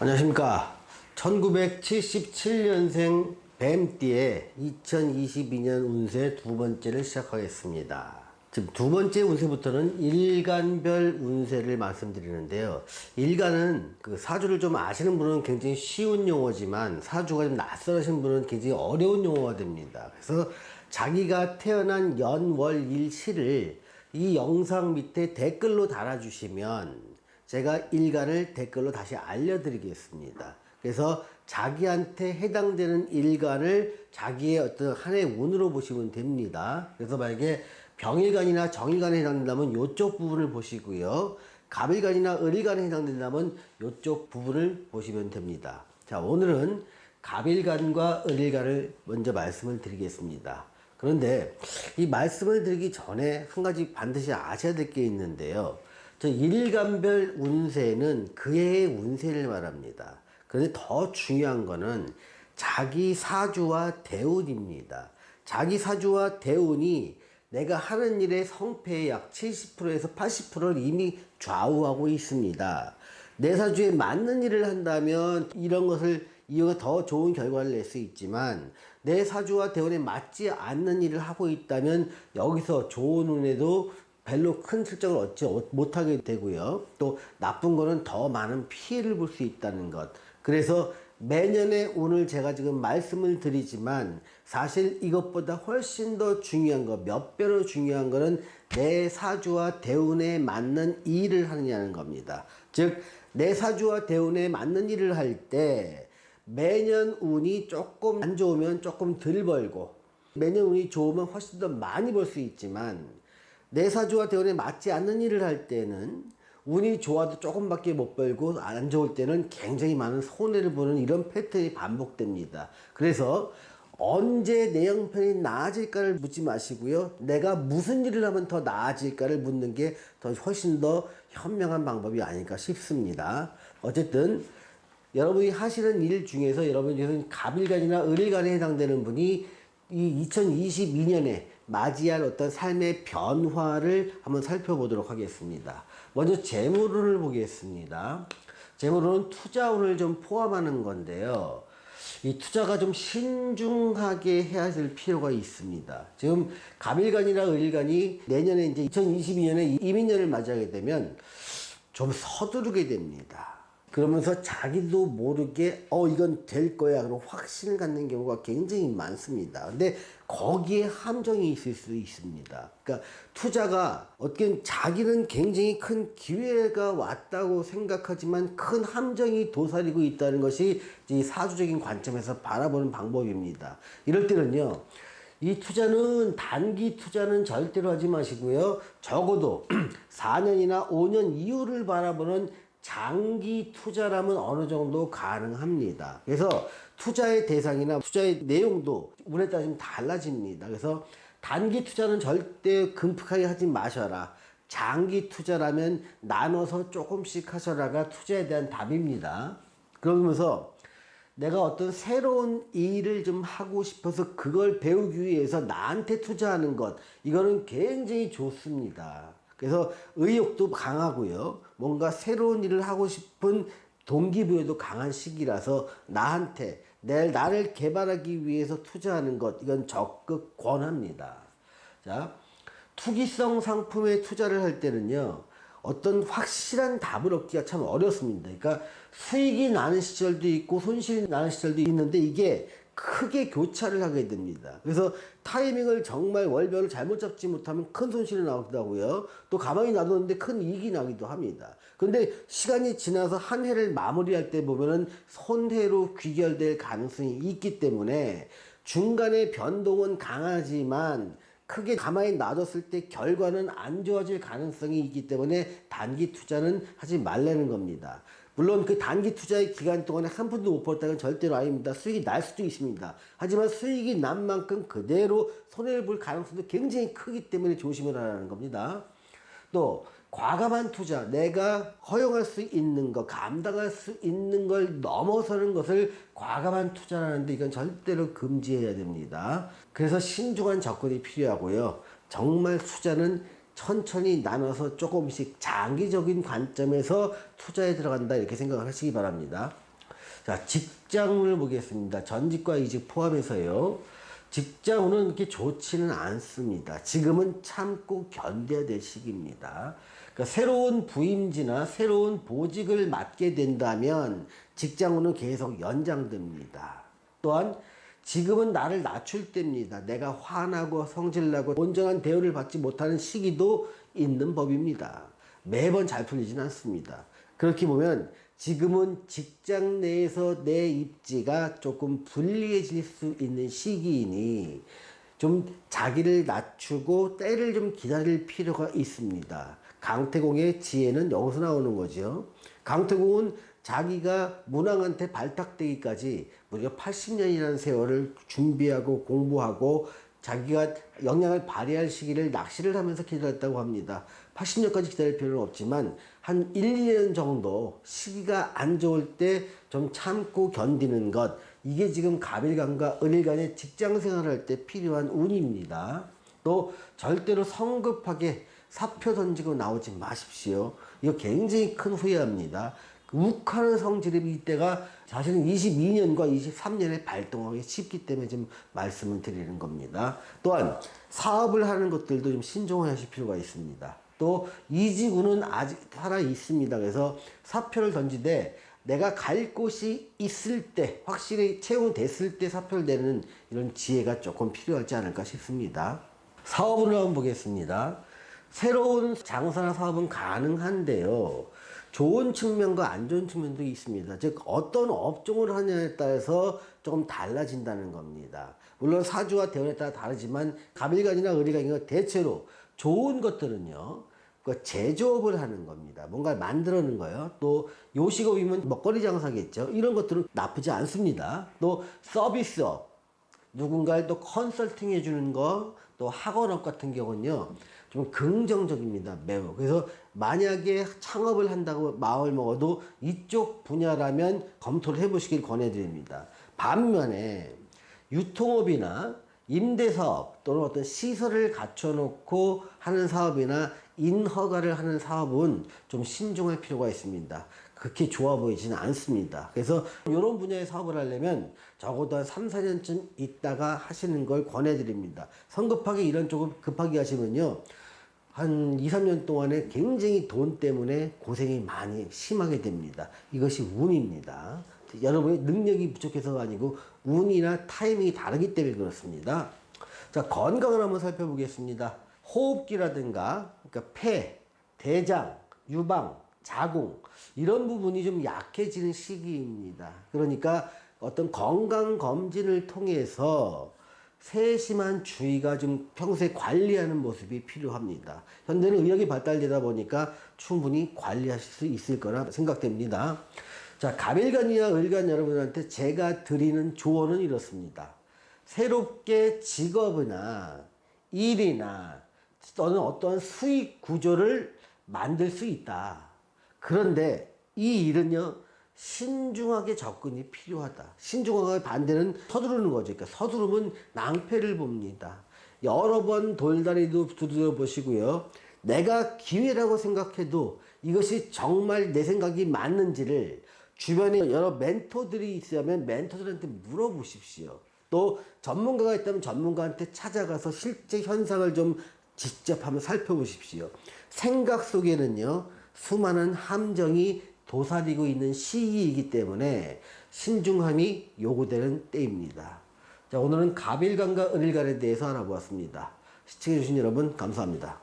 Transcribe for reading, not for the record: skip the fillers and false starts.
안녕하십니까. 1977년생 뱀띠의 2022년 운세 두 번째를 시작하겠습니다. 지금 두 번째 운세부터는 일간별 운세를 말씀드리는데요. 일간은 그 사주를 좀 아시는 분은 굉장히 쉬운 용어지만 사주가 좀 낯설으신 분은 굉장히 어려운 용어가 됩니다. 그래서 자기가 태어난 연, 월, 일, 시를 이 영상 밑에 댓글로 달아주시면 제가 일간을 댓글로 다시 알려드리겠습니다. 그래서 자기한테 해당되는 일간을 자기의 어떤 한 해 운으로 보시면 됩니다. 그래서 만약에 병일간이나 정일간에 해당된다면 이쪽 부분을 보시고요. 갑일간이나 을일간에 해당된다면 이쪽 부분을 보시면 됩니다. 자, 오늘은 갑일간과 을일간을 먼저 말씀을 드리겠습니다. 그런데 이 말씀을 드리기 전에 한 가지 반드시 아셔야 될 게 있는데요. 저 일간별 운세는 그 해의 운세를 말합니다. 그런데 더 중요한 거는 자기 사주와 대운입니다. 자기 사주와 대운이 내가 하는 일의 성패의 약 70%에서 80%를 이미 좌우하고 있습니다. 내 사주에 맞는 일을 한다면 이런 것을 이용해 더 좋은 결과를 낼 수 있지만 내 사주와 대운에 맞지 않는 일을 하고 있다면 여기서 좋은 운에도 별로 큰 실적을 얻지 못하게 되고요. 또 나쁜 거는 더 많은 피해를 볼 수 있다는 것. 그래서 매년의 운을 제가 지금 말씀을 드리지만 사실 이것보다 훨씬 더 중요한 거, 몇 배로 중요한 거는 내 사주와 대운에 맞는 일을 하느냐는 겁니다. 즉, 내 사주와 대운에 맞는 일을 할 때 매년 운이 조금 안 좋으면 조금 덜 벌고 매년 운이 좋으면 훨씬 더 많이 벌 수 있지만 내 사주와 대운에 맞지 않는 일을 할 때는 운이 좋아도 조금밖에 못 벌고 안 좋을 때는 굉장히 많은 손해를 보는 이런 패턴이 반복됩니다. 그래서 언제 내 형편이 나아질까를 묻지 마시고요. 내가 무슨 일을 하면 더 나아질까를 묻는 게 더 훨씬 더 현명한 방법이 아닐까 싶습니다. 어쨌든 여러분이 하시는 일 중에서 여러분 중에서 갑일간이나 을일간에 해당되는 분이 이 2022년에 맞이할 어떤 삶의 변화를 한번 살펴보도록 하겠습니다. 먼저 재물운을 보겠습니다. 재물운은 투자운을 좀 포함하는 건데요. 이 투자가 좀 신중하게 해야 될 필요가 있습니다. 지금 갑일간이나 을일간이 내년에 이제 2022년에 이민년을 맞이하게 되면 좀 서두르게 됩니다. 그러면서 자기도 모르게 이건 될 거야 그런 확신을 갖는 경우가 굉장히 많습니다. 근데 거기에 함정이 있을 수 있습니다. 그러니까 투자가 어떻게 자기는 굉장히 큰 기회가 왔다고 생각하지만 큰 함정이 도사리고 있다는 것이 이 사주적인 관점에서 바라보는 방법입니다. 이럴 때는요. 이 투자는 단기 투자는 절대로 하지 마시고요. 적어도 4년이나 5년 이후를 바라보는 장기 투자라면 어느 정도 가능합니다. 그래서 투자의 대상이나 투자의 내용도 운에 따라 좀 달라집니다. 그래서 단기 투자는 절대 급하게 하지 마셔라. 장기 투자라면 나눠서 조금씩 하셔라가 투자에 대한 답입니다. 그러면서 내가 어떤 새로운 일을 좀 하고 싶어서 그걸 배우기 위해서 나한테 투자하는 것, 이거는 굉장히 좋습니다. 그래서 의욕도 강하고요. 뭔가 새로운 일을 하고 싶은 동기부여도 강한 시기라서 나한테 나를 개발하기 위해서 투자하는 것, 이건 적극 권합니다. 자, 투기성 상품에 투자를 할 때는요. 어떤 확실한 답을 얻기가 참 어렵습니다. 그러니까 수익이 나는 시절도 있고 손실이 나는 시절도 있는데 이게 크게 교차를 하게 됩니다. 그래서 타이밍을 정말 월별을 잘못 잡지 못하면 큰 손실이 나기도 하고요. 또 가만히 놔뒀는데 큰 이익이 나기도 합니다. 그런데 시간이 지나서 한 해를 마무리할 때 보면은 손해로 귀결될 가능성이 있기 때문에 중간에 변동은 강하지만 크게 가만히 놔뒀을 때 결과는 안 좋아질 가능성이 있기 때문에 단기 투자는 하지 말라는 겁니다. 물론 그 단기 투자의 기간 동안에 한 푼도 못 벌었다는 절대로 아닙니다. 수익이 날 수도 있습니다. 하지만 수익이 난 만큼 그대로 손해를 볼 가능성도 굉장히 크기 때문에 조심을 하라는 겁니다. 또 과감한 투자, 내가 허용할 수 있는 것, 감당할 수 있는 걸 넘어서는 것을 과감한 투자라는데 이건 절대로 금지해야 됩니다. 그래서 신중한 접근이 필요하고요. 정말 투자는 천천히 나눠서 조금씩 장기적인 관점에서 투자에 들어간다 이렇게 생각을 하시기 바랍니다. 자, 직장운을 보겠습니다. 전직과 이직 포함해서요. 직장운은 그렇게 좋지는 않습니다. 지금은 참고 견뎌야 될 시기입니다. 그러니까 새로운 부임지나 새로운 보직을 맡게 된다면 직장운은 계속 연장됩니다. 또한 지금은 나를 낮출 때입니다. 내가 화나고 성질나고 온전한 대우를 받지 못하는 시기도 있는 법입니다. 매번 잘 풀리진 않습니다. 그렇게 보면 지금은 직장 내에서 내 입지가 조금 불리해질 수 있는 시기이니 좀 자기를 낮추고 때를 좀 기다릴 필요가 있습니다. 강태공의 지혜는 여기서 나오는 거죠. 강태공은 자기가 문왕한테 발탁되기까지 무려 80년이라는 세월을 준비하고 공부하고 자기가 역량을 발휘할 시기를 낚시를 하면서 기다렸다고 합니다. 80년까지 기다릴 필요는 없지만 한 1, 2년 정도 시기가 안 좋을 때 좀 참고 견디는 것, 이게 지금 갑일간과 을일간의 직장 생활할 때 필요한 운입니다. 또 절대로 성급하게 사표 던지고 나오지 마십시오. 이거 굉장히 큰 후회합니다. 욱하는 성질이 이때가 사실은 22년과 23년에 발동하기 쉽기 때문에 좀 말씀을 드리는 겁니다. 또한 사업을 하는 것들도 좀 신중하실 필요가 있습니다. 또 이지구는 아직 살아 있습니다. 그래서 사표를 던지되 내가 갈 곳이 있을 때, 확실히 채용됐을 때 사표를 내는 이런 지혜가 조금 필요하지 않을까 싶습니다. 사업을 한번 보겠습니다. 새로운 장사나 사업은 가능한데요. 좋은 측면과 안 좋은 측면도 있습니다. 즉 어떤 업종을 하냐에 따라서 조금 달라진다는 겁니다. 물론 사주와 대운에 따라 다르지만 갑일간이나 을일간이나 대체로 좋은 것들은요, 그 제조업을 하는 겁니다. 뭔가를 만들어내는 거예요. 또 요식업이면 먹거리 장사겠죠. 이런 것들은 나쁘지 않습니다. 또 서비스업, 누군가를 또 컨설팅 해주는 거, 또 학원업 같은 경우는요, 좀 긍정적입니다. 매우. 그래서 만약에 창업을 한다고 마음을 먹어도 이쪽 분야라면 검토를 해보시길 권해드립니다. 반면에 유통업이나 임대사업 또는 어떤 시설을 갖춰놓고 하는 사업이나 인허가를 하는 사업은 좀 신중할 필요가 있습니다. 그렇게 좋아 보이지는 않습니다. 그래서 이런 분야의 사업을 하려면 적어도 한 3, 4년쯤 있다가 하시는 걸 권해드립니다. 성급하게 이런 쪽을 급하게 하시면요, 한 2, 3년 동안에 굉장히 돈 때문에 고생이 많이 심하게 됩니다. 이것이 운입니다. 여러분의 능력이 부족해서가 아니고 운이나 타이밍이 다르기 때문에 그렇습니다. 자, 건강을 한번 살펴보겠습니다. 호흡기라든가, 그러니까 폐, 대장, 유방, 자궁, 이런 부분이 좀 약해지는 시기입니다. 그러니까 어떤 건강검진을 통해서 세심한 주의가 좀 평소에 관리하는 모습이 필요합니다. 현대는 의학이 발달되다 보니까 충분히 관리하실 수 있을 거라 생각됩니다. 자, 갑일간이나 을간 여러분한테 제가 드리는 조언은 이렇습니다. 새롭게 직업이나 일이나 또는 어떠한 수익 구조를 만들 수 있다. 그런데 이 일은요, 신중하게 접근이 필요하다. 신중하게 반대는 서두르는 거죠. 그러니까 서두르면 낭패를 봅니다. 여러 번 돌다리도 두드려 보시고요. 내가 기회라고 생각해도 이것이 정말 내 생각이 맞는지를 주변에 여러 멘토들이 있으면 멘토들한테 물어보십시오. 또 전문가가 있다면 전문가한테 찾아가서 실제 현상을 좀 직접 한번 살펴보십시오. 생각 속에는요, 수많은 함정이 도사리고 있는 시기이기 때문에 신중함이 요구되는 때입니다. 자, 오늘은 갑일간과 을일간에 대해서 알아보았습니다. 시청해주신 여러분 감사합니다.